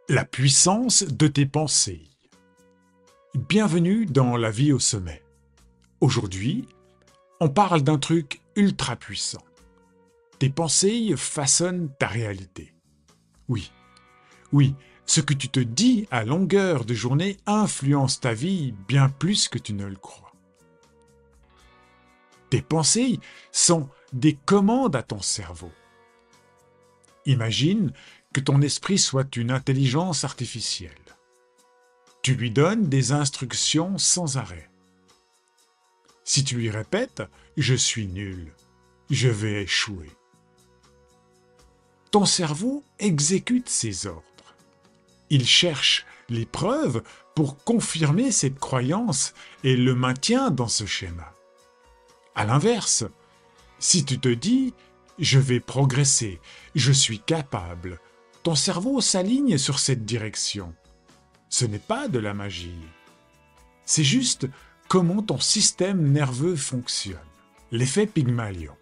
La puissance de tes pensées. Bienvenue dans La vie au sommet. Aujourd'hui, on parle d'un truc ultra puissant. Tes pensées façonnent ta réalité. Oui, oui, ce que tu te dis à longueur de journée influence ta vie bien plus que tu ne le crois. Tes pensées sont des commandes à ton cerveau. Imagine que ton esprit soit une intelligence artificielle. Tu lui donnes des instructions sans arrêt. Si tu lui répètes « je suis nul »,« je vais échouer », ton cerveau exécute ces ordres. Il cherche les preuves pour confirmer cette croyance et le maintient dans ce schéma. À l'inverse, si tu te dis « je vais progresser, je suis capable », ton cerveau s'aligne sur cette direction. Ce n'est pas de la magie. C'est juste comment ton système nerveux fonctionne. L'effet Pygmalion.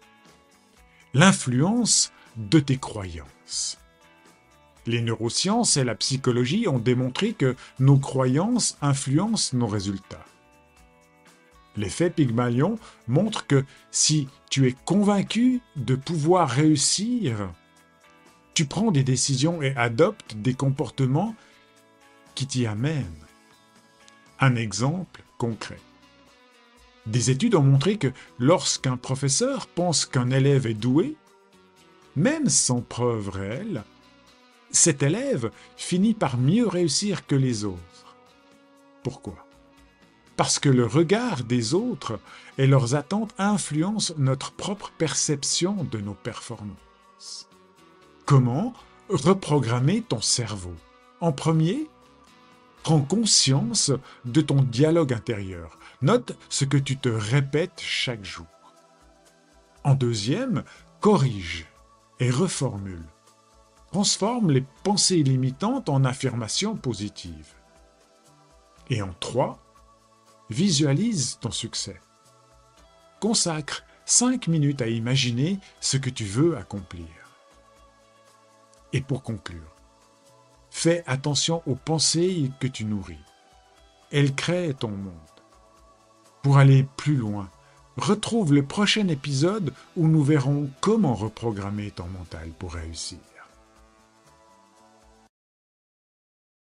L'influence de tes croyances. Les neurosciences et la psychologie ont démontré que nos croyances influencent nos résultats. L'effet Pygmalion montre que si tu es convaincu de pouvoir réussir, tu prends des décisions et adoptes des comportements qui t'y amènent. Un exemple concret. Des études ont montré que lorsqu'un professeur pense qu'un élève est doué, même sans preuve réelle, cet élève finit par mieux réussir que les autres. Pourquoi ? Parce que le regard des autres et leurs attentes influencent notre propre perception de nos performances. Comment reprogrammer ton cerveau ? En premier, prends conscience de ton dialogue intérieur. Note ce que tu te répètes chaque jour. En deuxième, corrige et reformule. Transforme les pensées limitantes en affirmations positives. Et en trois, visualise ton succès. Consacre 5 minutes à imaginer ce que tu veux accomplir. Et pour conclure, fais attention aux pensées que tu nourris. Elles créent ton monde. Pour aller plus loin, retrouve le prochain épisode où nous verrons comment reprogrammer ton mental pour réussir.